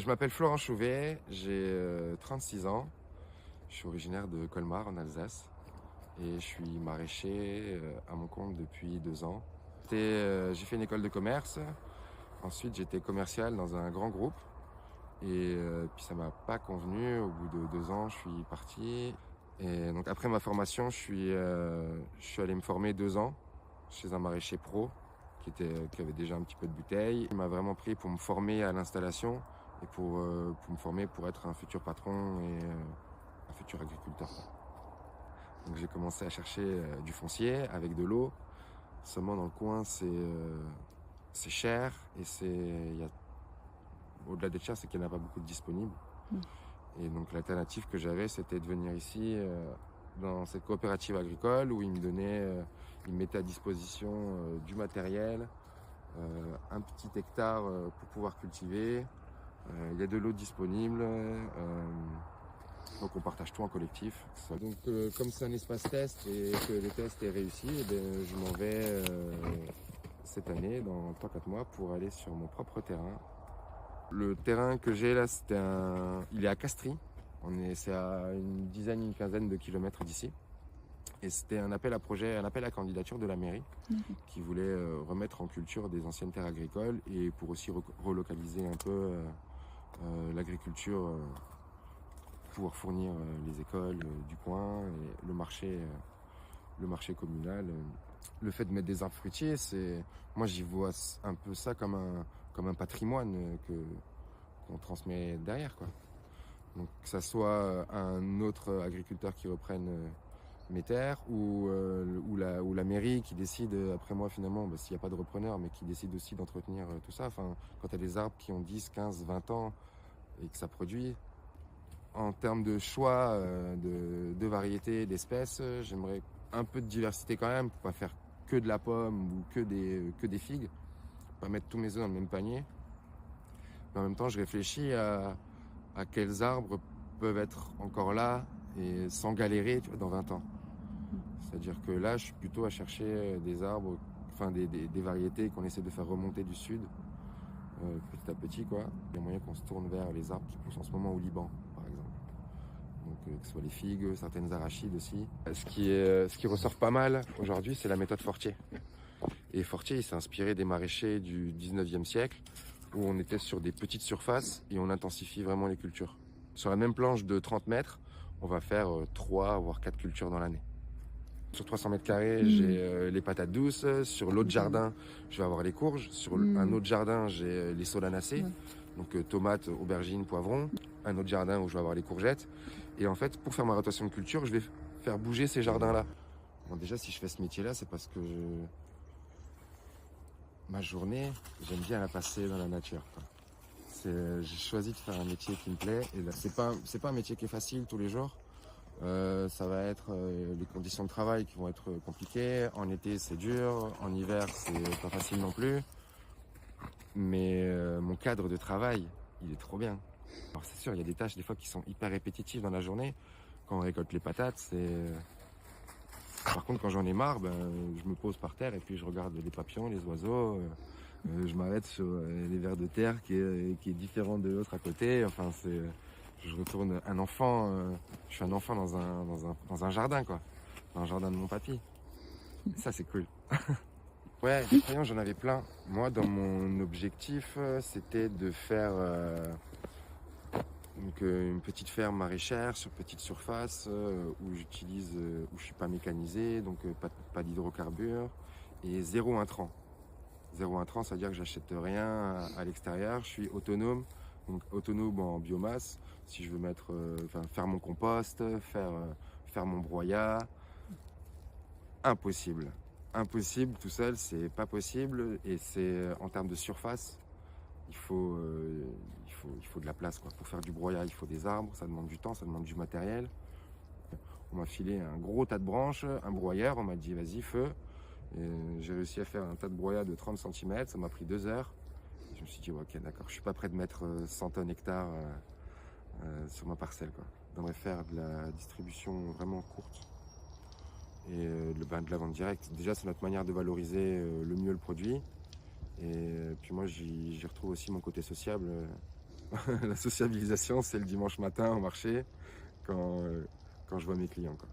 Je m'appelle Florent Chouvet, j'ai 36 ans. Je suis originaire de Colmar en Alsace et je suis maraîcher à mon compte depuis 2 ans. J'ai fait une école de commerce, ensuite j'étais commercial dans un grand groupe et puis ça m'a pas convenu. Au bout de 2 ans, je suis parti. Et donc après ma formation, je suis allé me former 2 ans chez un maraîcher pro qui avait déjà un petit peu de bouteille. Il m'a vraiment pris pour me former à l'installation et pour me former pour être un futur patron et un futur agriculteur. Donc j'ai commencé à chercher du foncier avec de l'eau. Seulement dans le coin, c'est cher et au-delà d'être cher, c'est qu'il n'y en a pas beaucoup de disponibles. Et donc l'alternative que j'avais, c'était de venir ici dans cette coopérative agricole où ils me mettaient à disposition du matériel, un petit hectare pour pouvoir cultiver. Il y a de l'eau disponible, donc on partage tout en collectif. Donc comme c'est un espace test et que le test est réussi, je m'en vais cette année, dans 3-4 mois, pour aller sur mon propre terrain. Le terrain que j'ai là, il est à Castries. C'est à une quinzaine de kilomètres d'ici. Et c'était un appel à projet, un appel à candidature de la mairie qui voulait remettre en culture des anciennes terres agricoles et pour aussi relocaliser un peu l'agriculture, pouvoir fournir les écoles du coin et le marché communal. Le fait de mettre des arbres fruitiers, moi j'y vois un peu ça comme un patrimoine qu'on transmet derrière, quoi. Donc que ça soit un autre agriculteur qui reprenne mes terres ou la mairie qui décide après moi finalement, s'il n'y a pas de repreneur, mais qui décide aussi d'entretenir tout ça. Enfin, quand tu as des arbres qui ont 10, 15, 20 ans et que ça produit, en termes de choix de variétés, d'espèces, j'aimerais un peu de diversité quand même, pour pas faire que de la pomme ou que des figues, pas mettre tous mes œufs dans le même panier. Mais en même temps, je réfléchis à quels arbres peuvent être encore là et sans galérer, tu vois, dans 20 ans. C'est-à-dire que là, je suis plutôt à chercher des arbres, enfin des variétés qu'on essaie de faire remonter du sud, petit à petit, quoi. Il y a moyen qu'on se tourne vers les arbres qui poussent en ce moment au Liban, par exemple. Donc que ce soit les figues, certaines arachides aussi. Ce qui ressort pas mal aujourd'hui, c'est la méthode Fortier. Et Fortier, il s'est inspiré des maraîchers du 19e siècle, où on était sur des petites surfaces et on intensifie vraiment les cultures. Sur la même planche de 30 mètres, on va faire 3 voire 4 cultures dans l'année. Sur 300 mètres carrés, j'ai les patates douces. Sur l'autre jardin, je vais avoir les courges. Sur un autre jardin, j'ai les solanacées. Donc tomates, aubergines, poivrons. Un autre jardin où je vais avoir les courgettes. Et en fait, pour faire ma rotation de culture, je vais faire bouger ces jardins-là. Bon, déjà, si je fais ce métier-là, c'est parce que ma journée, j'aime bien la passer dans la nature, quoi. J'ai choisi de faire un métier qui me plaît. Et là, c'est pas un métier qui est facile tous les jours. Ça va être les conditions de travail qui vont être compliquées. En été, c'est dur. En hiver, c'est pas facile non plus. Mais mon cadre de travail, il est trop bien. Alors c'est sûr, il y a des tâches des fois qui sont hyper répétitives dans la journée. Quand on récolte les patates, Par contre, quand j'en ai marre, je me pose par terre et puis je regarde les papillons, les oiseaux. Je m'arrête sur les vers de terre qui est différent de l'autre à côté. Enfin, je retourne un enfant. Je suis un enfant dans un jardin, quoi. Dans un jardin de mon papy. Et ça, c'est cool. Ouais, des crayons, j'en avais plein. Moi, dans mon objectif, c'était de faire une petite ferme maraîchère sur petite surface où où je suis pas mécanisé, donc pas d'hydrocarbures et zéro intrant. Zéro intrant, ça veut dire que j'achète rien à l'extérieur. Je suis autonome, donc autonome en biomasse. Si je veux faire mon compost, faire mon broyat, impossible. Impossible tout seul, c'est pas possible. Et c'est en termes de surface, il faut de la place, quoi. Pour faire du broyat, il faut des arbres, ça demande du temps, ça demande du matériel. On m'a filé un gros tas de branches, un broyeur, on m'a dit vas-y, feu. J'ai réussi à faire un tas de broyat de 30 cm, ça m'a pris 2 heures. Je me suis dit, ouais, ok, d'accord, je suis pas prêt de mettre 100 tonnes hectares sur ma parcelle, quoi. J'aimerais faire de la distribution vraiment courte et de la vente directe. Déjà, c'est notre manière de valoriser le mieux le produit. Et puis moi, j'y retrouve aussi mon côté sociable. La sociabilisation, c'est le dimanche matin au marché quand je vois mes clients, quoi.